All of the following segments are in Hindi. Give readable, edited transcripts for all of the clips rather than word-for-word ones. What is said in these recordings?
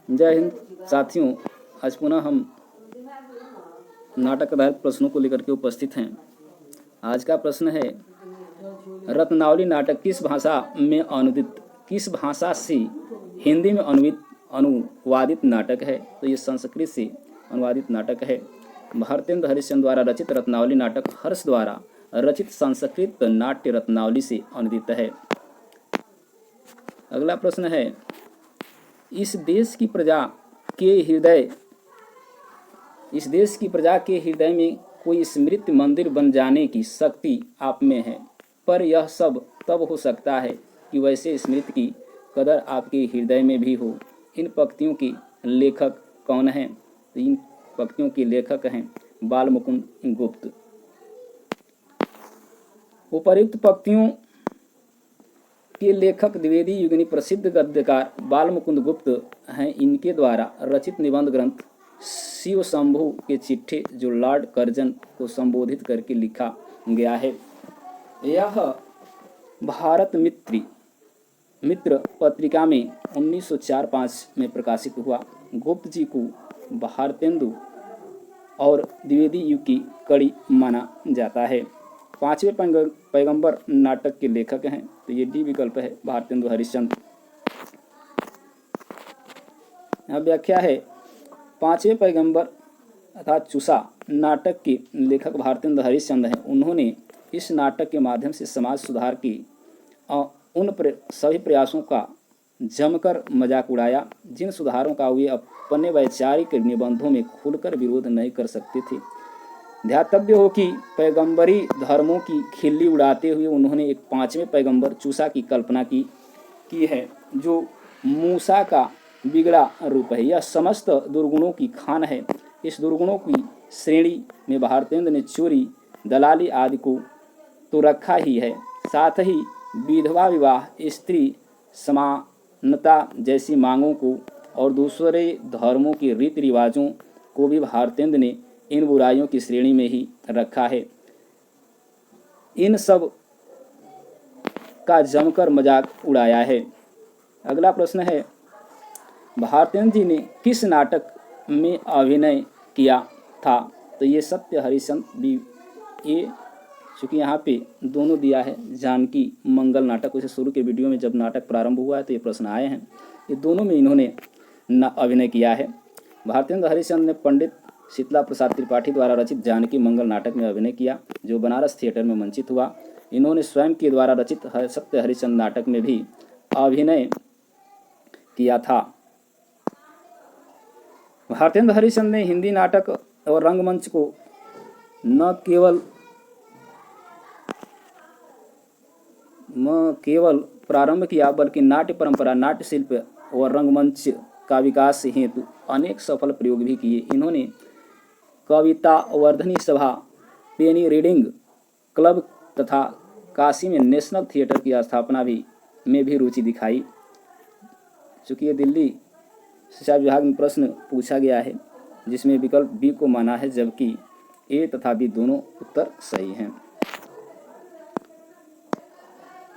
जय हिंद साथियों। आज पुनः हम नाटक आधारित प्रश्नों को लेकर के उपस्थित हैं। आज का प्रश्न है, रत्नावली नाटक किस भाषा से हिंदी में अनुवादित नाटक है? तो ये संस्कृत से अनुवादित नाटक है। भारतेंद्र हरिश्चंद्र द्वारा रचित रत्नावली नाटक हर्ष द्वारा रचित संस्कृत नाट्य रत्नावली से अनुदित है। अगला प्रश्न है, इस देश की प्रजा के हृदय में कोई स्मृति मंदिर बन जाने की शक्ति आप में है, पर यह सब तब हो सकता है कि वैसे स्मृति की कदर आपके हृदय में भी हो। इन पंक्तियों के लेखक कौन हैं? तो इन पंक्तियों के लेखक हैं बालमुकुंद गुप्त। उपर्युक्त पंक्तियों के लेखक द्विवेदी युगनी प्रसिद्ध गद्यकार बालमुकुंद गुप्त हैं। इनके द्वारा रचित निबंध ग्रंथ शिव शंभु के चिट्ठे, जो लॉर्ड कर्जन को संबोधित करके लिखा गया है, यह भारत मित्र पत्रिका में 1904-5 में प्रकाशित हुआ। गुप्त जी को भारतेंदु और द्विवेदी युग की कड़ी माना जाता है। पांचवें पैगंबर नाटक के लेखक हैं, तो ये डी विकल्प है, भारतेंदु हरिश्चंद्र। यहाँ व्याख्या है, पांचवें पैगंबर अर्थात चूसा नाटक के लेखक भारतेंदु हरिश्चंद्र हैं। उन्होंने इस नाटक के माध्यम से समाज सुधार की उन सभी प्रयासों का जमकर मजाक उड़ाया, जिन सुधारों का वे अपने वैचारिक निबंधों में खुलकर विरोध नहीं कर सकते थे। ध्यातव्य हो कि पैगंबरी धर्मों की खिल्ली उड़ाते हुए उन्होंने एक पांचवें पैगंबर चूसा की कल्पना की है, जो मूसा का बिगड़ा रूप है। यह समस्त दुर्गुणों की खान है। इस दुर्गुणों की श्रेणी में भारतेंद्र ने चोरी, दलाली आदि को तो रखा ही है, साथ ही विधवा विवाह, स्त्री समानता जैसी मांगों को और दूसरे धर्मों के रीति रिवाजों को भी भारतेंद्र ने इन बुराइयों की श्रेणी में ही रखा है। इन सब का जमकर मजाक उड़ाया है। अगला प्रश्न है, भारतेंद्र जी ने किस नाटक में अभिनय किया था? तो ये सत्य हरिश्चंद्र भी, ये चूँकि यहाँ पे दोनों दिया है, जानकी मंगल नाटक, उसे शुरू के वीडियो में जब नाटक प्रारंभ हुआ है तो ये प्रश्न आए हैं। ये दोनों में इन्होंने अभिनय किया है। भारतेंद्र हरिश्चंद्र ने पंडित शीतला प्रसाद त्रिपाठी द्वारा रचित जानकी मंगल नाटक में अभिनय किया, जो बनारस थिएटर में मंचित हुआ। इन्होंने स्वयं के द्वारा रचित सत्य हरिश्चंद्र नाटक में भी अभिनय किया था। भारतेंद्र हरिश्चंद्र ने हिंदी नाटक और रंगमंच को न केवल प्रारंभ किया, बल्कि नाट्य परंपरा, नाट्य शिल्प और रंगमंच का विकास हेतु अनेक सफल प्रयोग भी किए। इन्होंने कविता वर्धनी सभा, पेनी रीडिंग क्लब तथा काशी में नेशनल थिएटर की स्थापना में भी रुचि दिखाई। चूँकि ये दिल्ली शिक्षा विभाग में प्रश्न पूछा गया है, जिसमें विकल्प बी को माना है, जबकि ए तथा बी दोनों उत्तर सही हैं।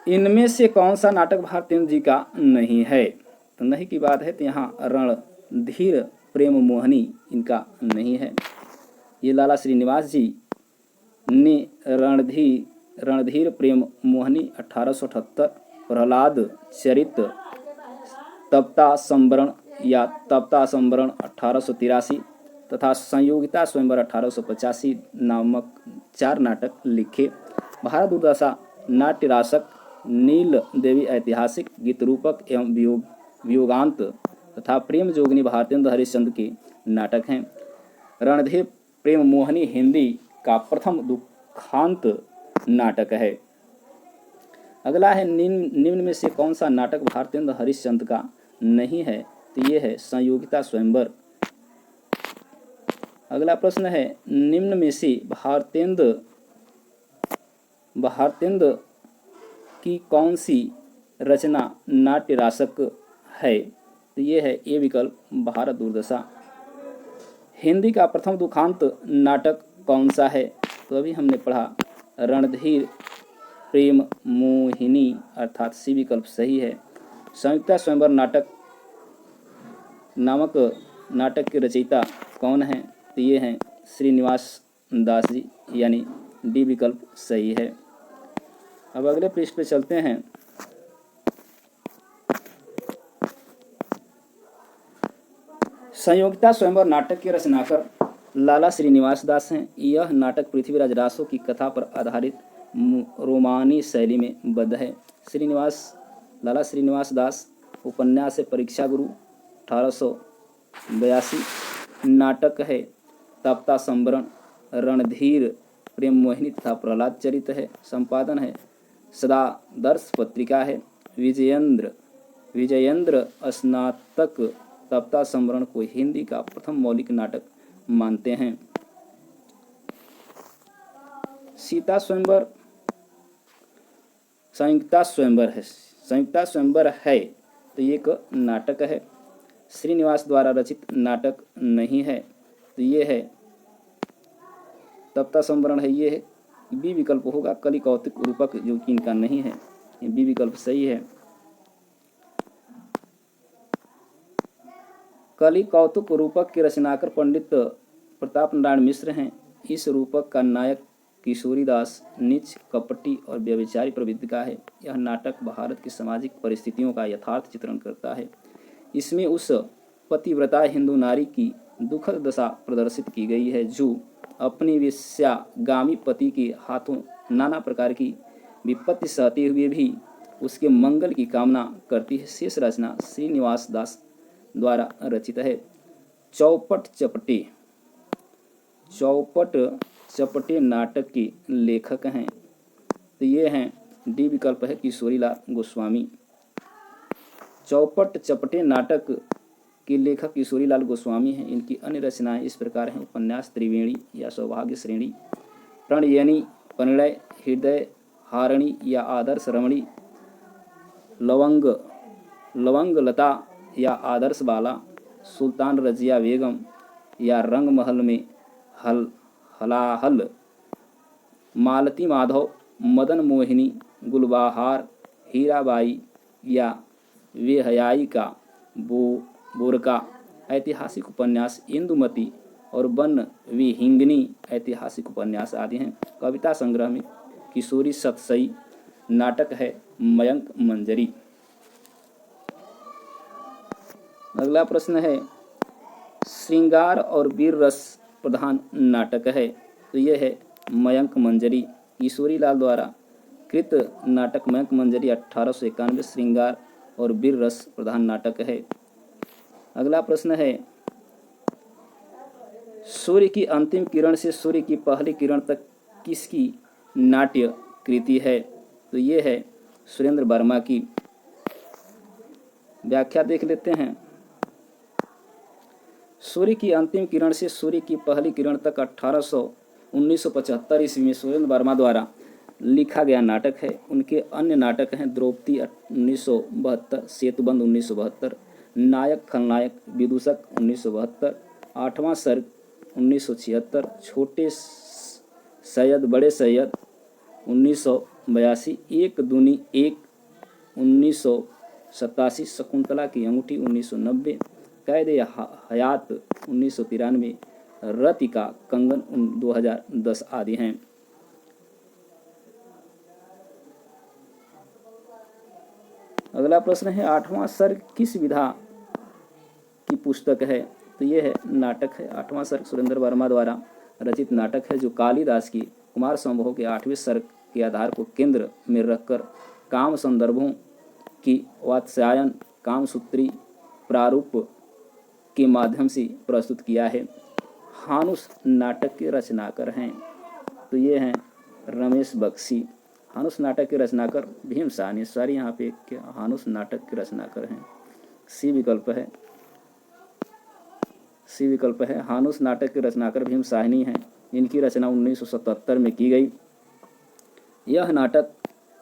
इनमें से कौन सा नाटक भारतेंद्र जी का नहीं है? तो नहीं की बात है, तो यहाँ रणधीर प्रेम मोहिनी इनका नहीं है। ये लाला श्रीनिवास जी ने रणधीर प्रेम मोहिनी 1878, प्रहलाद चरित तप्ता संवरण 1883 तथा संयोगिता स्वयंवर 1885 नामक 4 नाटक लिखे। भारत दुर्दशा, नाट्य रासक, नील देवी ऐतिहासिक, गीत रूपक एवं वियोगांत तथा प्रेम जोगिनी भारतेंद्र हरिश्चंद्र के नाटक हैं। रणधीर प्रेम मोहिनी हिंदी का प्रथम दुखांत नाटक है। अगला है, निम्न में से कौन सा नाटक भारतेंद्र हरिश्चंद्र का नहीं है? तो ये है संयोगिता स्वयंवर। अगला प्रश्न है, निम्न में से भारतेंद्र की कौन सी रचना नाट्य रासक है? तो ये है ए विकल्प, भारत दुर्दशा। हिंदी का प्रथम दुखांत नाटक कौन सा है? तो अभी हमने पढ़ा रणधीर प्रेम मोहिनी, अर्थात सी विकल्प सही है। संयुक्ता स्वयंवर नाटक नामक नाटक के रचयिता कौन हैं? तो ये हैं श्रीनिवास दास जी, यानी डी विकल्प सही है। अब अगले पृष्ठ पे चलते हैं। संयोगिता स्वयंवर नाटक के रचनाकार लाला श्रीनिवास दास हैं। यह नाटक पृथ्वीराज रासो की कथा पर आधारित रोमानी शैली में बद्ध है। लाला श्रीनिवास दास उपन्यास है परीक्षा गुरु 1882। नाटक है तप्ता संवरण, रणधीर प्रेम मोहिनी तथा प्रहलाद चरित है। संपादन है सदादर्श पत्रिका है। विजयेंद्र स्नातक तप्ता संवरण को हिंदी का प्रथम मौलिक नाटक मानते हैं। सीता स्वयंवर संयुक्ता स्वयंवर है तो ये एक नाटक है। श्रीनिवास द्वारा रचित नाटक नहीं है तो ये है तप्ता संवरण है, ये है। बी विकल्प होगा कलि कौतुक रूपक, जो कि इनका नहीं है। ये बी विकल्प सही है। कलि कौतुक रूपक के रचनाकार पंडित प्रताप नारायण मिश्र हैं। इस रूपक का नायक किशोरीदास नीच, कपटी और व्यभिचारी प्रवृत्ति का है। यह नाटक भारत की सामाजिक परिस्थितियों का यथार्थ चित्रण करता है। इसमें उस पतिव्रता हिंदू नारी की दुखद दशा प्रदर्शित की गई है जो अपनी वेश्यागामी पति के हाथों नाना प्रकार की विपत्ति सहते हुए भी उसके मंगल की कामना करती है। शेष रचना श्रीनिवास दास द्वारा रचित है। चौपट चपटे नाटक के लेखक हैं तो ये हैं डी विकल्प है किशोरीलाल गोस्वामी। चौपट चपटे नाटक के लेखक किशोरीलाल गोस्वामी हैं। इनकी अन्य रचनाएं इस प्रकार हैं: उपन्यास त्रिवेणी या सौभाग्य श्रेणी, प्रणयनी, परिणय, हृदय हारिणी या आदर्श रमणी, लवंग लता या आदर्श बाला, सुल्तान रजिया बेगम या रंग महल में हलाहल, मालती माधव, मदन मोहिनी, गुलबहार, हीराबाई या वेहयाई का बोरका। ऐतिहासिक उपन्यास इंदुमती और वन विहिंगनी ऐतिहासिक उपन्यास आदि हैं। कविता संग्रह में किशोरी सतसई नाटक है मयंक मंजरी। अगला प्रश्न है श्रृंगार और वीर रस प्रधान नाटक है तो यह है मयंक मंजरी। किशोरीलाल द्वारा कृत नाटक मयंक मंजरी 1891 श्रृंगार और वीर रस प्रधान नाटक है। अगला प्रश्न है सूर्य की अंतिम किरण से सूर्य की पहली किरण तक किसकी नाट्य कृति है तो ये है सुरेंद्र वर्मा की। व्याख्या देख लेते हैं। सूर्य की अंतिम किरण से सूर्य की पहली किरण तक 1975 ईस्वी में सुरेंद्र वर्मा द्वारा लिखा गया नाटक है। उनके अन्य नाटक हैं द्रौपदी 1972, सेतुबंध 1972, नायक खलनायक विदूषक 1972, आठवां सर्ग 1976, छोटे सैयद बड़े सैयद 1982, एक दूनी एक 1987, शकुंतला की अंगूठी 1990, कैद हयात 1993, रति का कंगन 2010 आदि हैं। अगला प्रश्न है आठवां सर्ग किस विधा की पुस्तक है तो ये है नाटक है। आठवां सर्ग सुरेंद्र वर्मा द्वारा रचित नाटक है जो कालिदास की कुमार संभव के 8वें सर्ग के आधार को केंद्र में रखकर काम संदर्भों की वात्स्यायन कामसूत्री प्रारूप के माध्यम से प्रस्तुत किया है। हानुस नाटक के रचनाकार हैं तो ये हैं रमेश बख्शी। हानुस नाटक के रचनाकार भीम साहनी, सॉरी यहाँ पे हानुस नाटक के रचनाकार हैं। सी विकल्प है। हानुस नाटक के रचनाकार भीम साहनी हैं। इनकी रचना 1977 में की गई। यह नाटक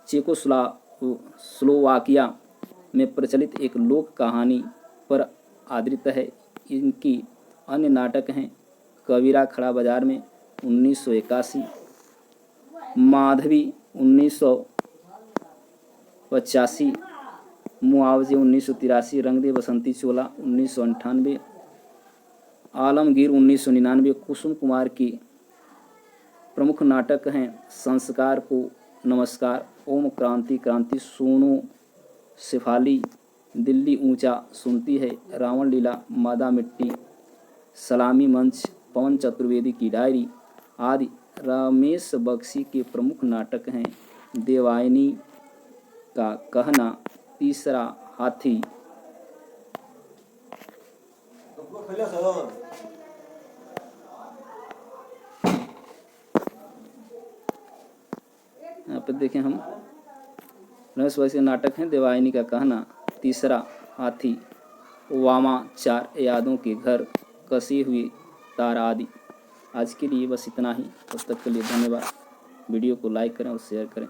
चेकोस्लोवाकिया में प्रचलित एक लोक कहानी पर आधारित है। इनकी अन्य नाटक हैं कबीरा खड़ा बाजार में 1981, माधवी 1985, मुआवजे 1983, रंग दे बसंती चोला 1998, आलमगीर 1999। कुसुम कुमार की प्रमुख नाटक हैं संस्कार को नमस्कार, ओम क्रांति क्रांति, सोनो शेफाली, दिल्ली ऊंचा सुनती है, रावण लीला, मादा मिट्टी, सलामी मंच, पवन चतुर्वेदी की डायरी आदि। रमेश बख्शी के प्रमुख नाटक हैं देवायनी का कहना, तीसरा हाथी। यहाँ पे देखें हम रमेश बख्शी के नाटक हैं देवायनी का कहना, तीसरा हाथी, वामा, चार यादों के घर, कसी हुई तार आदि। आज के लिए बस इतना ही। तब तक के लिए धन्यवाद। वीडियो को लाइक करें और शेयर करें।